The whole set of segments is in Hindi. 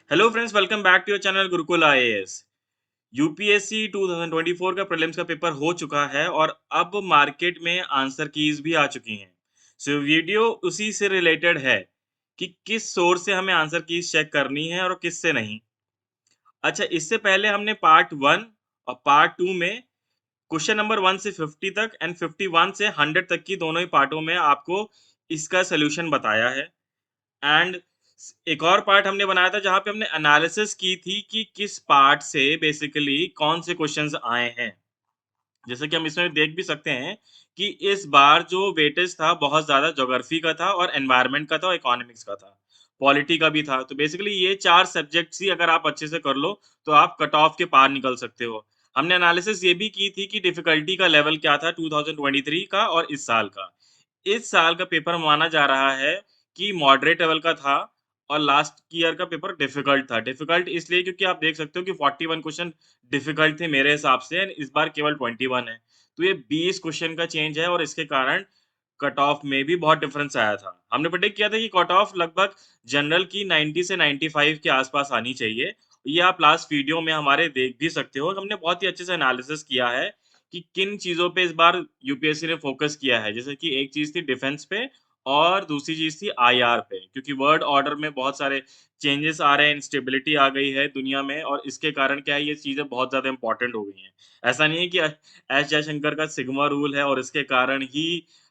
Hello friends, welcome back to your channel Gurukul IAS. UPSC 2024 का प्रीलिम्स का पेपर हो चुका है और अब मार्केट में आंसर कीज भी आ चुकी हैं। सो वीडियो उसी से रिलेटेड है कि किस सोर्स से हमें आंसर कीज चेक करनी है और किस से नहीं। अच्छा, इससे पहले हमने पार्ट 1 और पार्ट 2 में क्वेश्चन नंबर 1 से 50 तक एंड 51 से 100 तक की दोनों ही पार्टों में आपको इसका सोल्यूशन बताया है। एंड एक और पार्ट हमने बनाया था जहां पे हमने एनालिसिस की थी कि किस पार्ट से बेसिकली कौन से क्वेश्चंस आए हैं। जैसे कि हम इसमें देख भी सकते हैं कि इस बार जो वेटेज था बहुत ज्यादा ज्योग्राफी का था और एनवायरनमेंट का था और इकोनॉमिक्स का था, पॉलिटी का भी था। तो बेसिकली ये चार सब्जेक्ट्स ही अगर आप अच्छे से कर लो तो आप कट ऑफ के पार निकल सकते हो। हमने एनालिसिस ये भी की थी कि डिफिकल्टी का लेवल क्या था 2023 का और इस साल का। इस साल का पेपर माना जा रहा है कि मॉडरेट लेवल का था और लास्ट ईयर का पेपर डिफिकल्ट था। डिफिकल्ट इसलिए क्योंकि आप देख सकते हो कि 41 क्वेश्चन डिफिकल्ट थे मेरे हिसाब से एंड इस बार केवल 21 है। तो ये 20 क्वेश्चन का चेंज है और इसके कारण कट ऑफ में भी बहुत डिफरेंस आया था। हमने प्रेडिक्ट किया था कि कट ऑफ लगभग जनरल की 90 से 95 के आसपास आनी चाहिए। ये आप लास्ट वीडियो में हमारे देख भी सकते हो। हमने बहुत ही अच्छे से एनालिसिस किया है कि किन चीज़ों पे इस बार यूपीएससी ने फोकस किया है। जैसे कि एक चीज़ थी डिफेंस पे और दूसरी चीज़ थी आईआर पे, क्योंकि वर्ल्ड ऑर्डर में बहुत सारे चेंजेस आ रहे हैं, इंस्टेबिलिटी आ गई है दुनिया में और इसके कारण क्या है, ये चीज़ें बहुत ज़्यादा इम्पोर्टेंट हो गई हैं। ऐसा नहीं है कि एस जयशंकर का सिग्मा रूल है और इसके कारण ही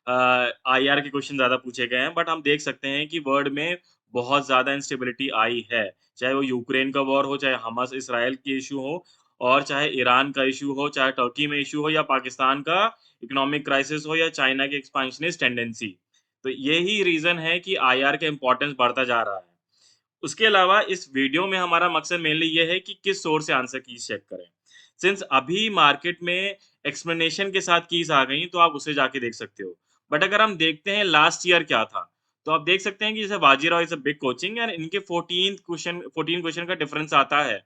आईआर के क्वेश्चन ज़्यादा पूछे गए हैं, बट हम देख सकते हैं कि वर्ल्ड में बहुत ज़्यादा इंस्टेबिलिटी आई है। चाहे वो यूक्रेन का वॉर हो, चाहे हमास इसराइल की इश्यू हो और चाहे ईरान का इश्यू हो, चाहे टर्की में इश्यू हो या पाकिस्तान का इकोनॉमिक क्राइसिस हो या चाइना की एक्सपांशनिस्ट टेंडेंसी। तो यही रीज़न है कि आईआर का इम्पोर्टेंस बढ़ता जा रहा है। उसके अलावा इस वीडियो में हमारा मकसद मेनली ये है कि किस सोर्स से आंसर कीज़ चेक करें। सिंस अभी मार्केट में एक्सप्लेनेशन के साथ कीज़ आ गई, तो आप उसे जाके देख सकते हो। बट अगर हम देखते हैं लास्ट ईयर क्या था, तो आप देख सकते हैं कि जैसे Bajirao is a big coaching and इनके 14 क्वेश्चन का डिफरेंस आता है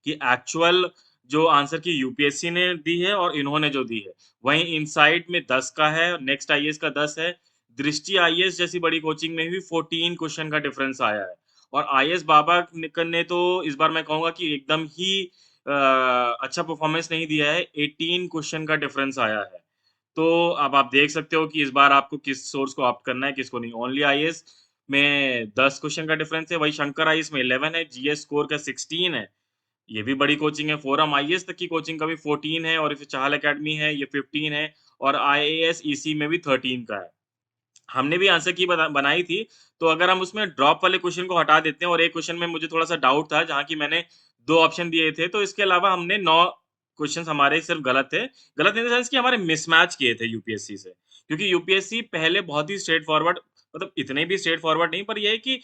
कि एक्चुअल जो आंसर की यूपीएससी ने दी है और इन्होंने जो दी है। वहीं इनसाइट में 10 का है, नेक्स्ट आईएएस का 10 है। दृष्टि आईएएस जैसी बड़ी कोचिंग में भी 14 क्वेश्चन का डिफरेंस आया है। और आईएएस बाबा निकन ने तो इस बार मैं कहूँगा कि एकदम ही अच्छा परफॉर्मेंस नहीं दिया है, 18 क्वेश्चन का डिफरेंस आया है। तो अब आप देख सकते हो कि इस बार आपको किस सोर्स को ऑप्ट करना है, किसको नहीं। ओनली आईएएस में 10 क्वेश्चन का डिफरेंस है, वही शंकर आईएएस में 11 है, जीएस स्कोर का 16 है। ये भी बड़ी कोचिंग है, फोरम आईएएस तक की कोचिंग का भी 14 है और फिर चाहल अकेडमी है, ये 15 है और आईएएस ईसी में भी 13 का है। हमने भी आंसर की बनाई थी, तो अगर हम उसमें ड्रॉप वाले क्वेश्चन को हटा देते हैं और एक क्वेश्चन में मुझे थोड़ा-सा डाउट था, जहाँ की मैंने 2 ऑप्शन दिए थे, तो इसके अलावा हमने 9 क्वेश्चन्स हमारे सिर्फ गलत थे। गलत इन द सेंस कि हमारे मिसमैच किए थे यूपीएससी से। क्योंकि यूपीएससी पहले बहुत ही स्ट्रेट फॉरवर्ड, मतलब इतने भी स्ट्रेट फॉरवर्ड नहीं, पर ये है कि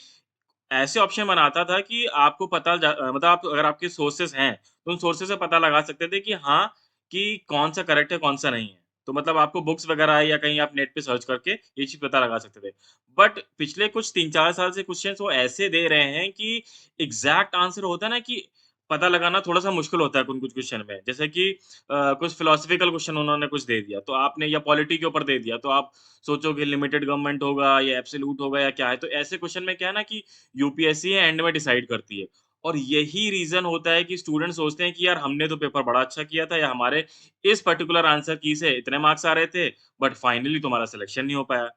ऐसे ऑप्शन बनाता था कि आपको मतलब आप अगर आपके सोर्सेज़ हैं, तो उन सोर्सेज़ से पता लगा सकते थे कि हाँ, कि कौन-सा करेक्ट है, कौन-सा नहीं है। तो मतलब आपको बुक्स वगैरह या कहीं आप नेट पे सर्च करके ये चीज़ पता लगा सकते थे। बट पिछले कुछ 3-4 साल से क्वेश्चन्स वो ऐसे दे रहे हैं कि एग्ज़ैक्ट आंसर होता है ना, कि पता लगाना थोड़ा-सा मुश्किल होता है कुछ-कुछ क्वेश्चन में। जैसे कि कुछ फिलॉसफिकल क्वेश्चन उन्होंने कुछ दे दिया, तो आपने या पॉलिटी के ऊपर दे दिया, तो आप सोचो कि लिमिटेड गवर्नमेंट होगा या एब्सोल्यूट होगा या क्या है। तो ऐसे क्वेश्चन में क्या है ना कि यूपीएससी एंड में डिसाइड करती है। और यही रीज़न होता है कि स्टूडेंट सोचते हैं कि यार हमने तो पेपर बड़ा अच्छा किया था या हमारे इस पर्टिकुलर आंसर की से इतने मार्क्स आ रहे थे, बट फाइनली तुम्हारा सिलेक्शन नहीं हो पाया।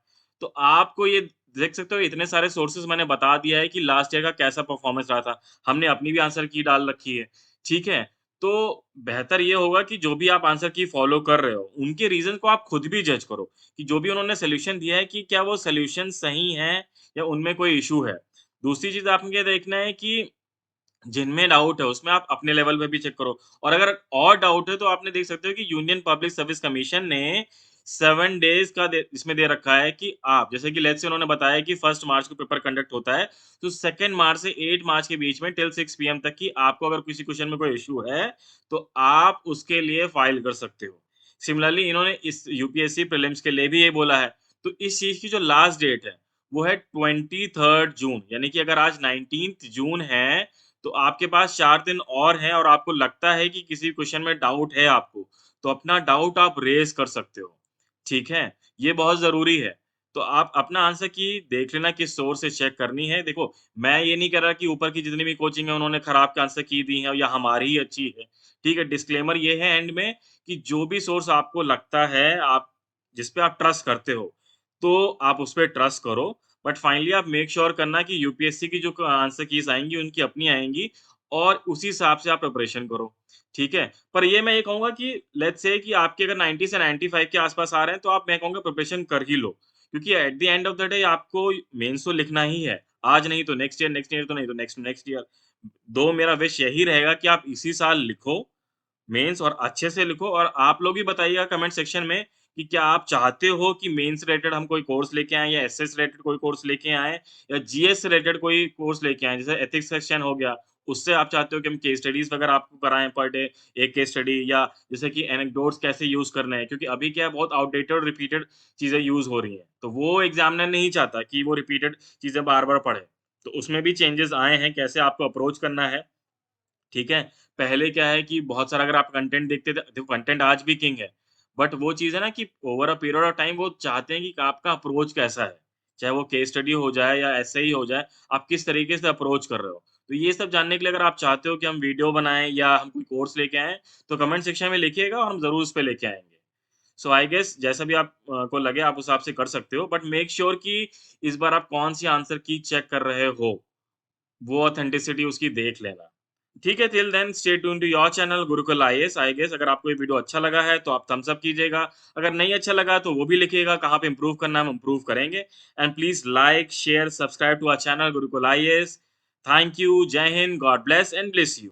तो आपको ये देख सकते हो, इतने सारे सोर्सेज़ मैंने बता दिया है कि लास्ट ईयर का कैसा परफॉर्मेंस रहा था। हमने अपनी भी आंसर की डाल रखी है, ठीक है? तो बेहतर ये होगा कि जो भी आप आंसर की फॉलो कर रहे हो, उनके रीज़न को आप खुद भी जज करो कि जो भी उन्होंने सॉल्यूशन दिया है कि क्या वो सॉल्यूशन सही है या उनमें कोई इश्यू है। दूसरी चीज़ आपको ये देखना है कि जिनमें डाउट है उसमें आप अपने लेवल पे भी चेक करो। और अगर और डाउट है तो आपने देख सकते हो कि यूनियन पब्लिक सर्विस कमीशन ने 7 डेज़ का दे इसमें दे रखा है कि आप जैसे कि लेट्स से उन्होंने बताया कि 1 मार्च को पेपर कंडक्ट होता है, तो 2 मार्च से 8 मार्च के बीच में टिल 6 पीएम तक की आपको अगर किसी क्वेश्चन में कोई इश्यू है, तो आप उसके लिए फाइल कर सकते हो। सिमिलरली इन्होंने इस यूपीएससी प्रीलिम्स के लिए भी ये बोला है। तो इस चीज़ की जो लास्ट डेट है, वो है 23 जून, यानी कि अगर आज 19 जून है, तो आपके पास 4 दिन और हैं और आपको लगता है कि किसी क्वेश्चन में डाउट है आपको, तो अपना डाउट आप रेज़ कर सकते हो, ठीक है? ये बहुत ज़रूरी है। तो आप अपना आंसर की देख लेना किस सोर्स से चेक करनी है। देखो, मैं ये नहीं कह रहा कि ऊपर की जितनी भी कोचिंग है उन्होंने खराब के आंसर की दी है या हमारी ही अच्छी है। ठीक है, डिस्क्लेमर ये है एंड में कि जो भी सोर्स आपको लगता है आप जिस पे आप ट्रस्ट करते हो, तो आप उस पे ट्रस्ट करो। बट फाइनली आप मेक श्योर करना कि यूपीएससी की जो आंसर कीज़ आएँगी उनकी अपनी आएँगी और उसी हिसाब से आप प्रिपरेशन करो। ठीक है? पर ये मैं ये कहूँगा कि लेट्स से कि आपके अगर 90 से 95 के आस-पास आ रहे हैं, तो आप मैं कहूँगा प्रिपरेशन कर ही लो। क्योंकि at the end of the day आपको मेंस तो लिखना ही है। आज नहीं तो नेक्स्ट ईयर तो नहीं तो नेक्स्ट ईयर। दो मेरा विश यही रहेगा कि आप इसी साल लिखो मेंस और अच्छे से लिखो और आप लोग भी बताइएगा कमेंट सेक्शन में कि क्या आप चाहते हो कि मेंस रिलेटेड हम कोई कोर्स लेके आएँ या एसएस रिलेटेड कोई कोर्स लेके आएँ या जीएस से रिलेटेड कोई कोर्स लेके आएँ, जैसे एथिक्स सेक्शन हो गया, उससे आप चाहते हो कि हम केस स्टडीज़ वगैरह आपको कराएँ पर डे, एक केस स्टडी या जैसे कि एनेक्डोट्स कैसे यूज़ करने हैं, क्योंकि अभी क्या है बहुत आउटडेटेड और रिपीटेड चीज़ें यूज़ हो रही हैं। तो वो एग्ज़ामिनर नहीं चाहता कि वो रिपीटेड चीज़ें बार-बार पढ़े। तो उसमें भी चेंजेज़ आए हैं, कैसे आपको अप्रोच करना है। ठीक है? पहले क्या है कि बहुत सारा अगर आप कंटेंट देखते थे देखो कंटेंट आज भी किंग है। बट वो चीज़ है ना कि over a period of time वो चाहते हैं कि आपका अप्रोच कैसा है। चाहे वो केस स्टडी हो जाए या ऐसे ही हो जाए, आप किस तरीके से अप्रोच कर रहे हो। तो ये सब जानने के लिए अगर आप चाहते हो कि हम वीडियो बनाएँ या हम कोई कोर्स लेके आएँ, तो कमेंट सेक्शन में लिखिएगा और हम ज़रूर उस पे लेके आएँगे। सो आई गेस जैसा भी आप को लगे आप उस हिसाब से कर सकते हो, बट मेक श्योर कि इस बार आप कौन-सी आंसर की चेक कर रहे हो। वो ऑथेंटिसिटी उसकी देख लेना। ठीक है, till then stay tuned to your channel Gurukul IAS. I guess अगर आपको ये वीडियो अच्छा लगा है तो आप थम्स अप कीजिएगा। अगर नहीं अच्छा लगा तो वो भी लिखिएगा कहाँ पे इम्प्रूव करना है, हम इम्प्रूव करेंगे। And please like, share, subscribe to our channel Gurukul IAS. Thank you, जय Hind, god bless and bless you.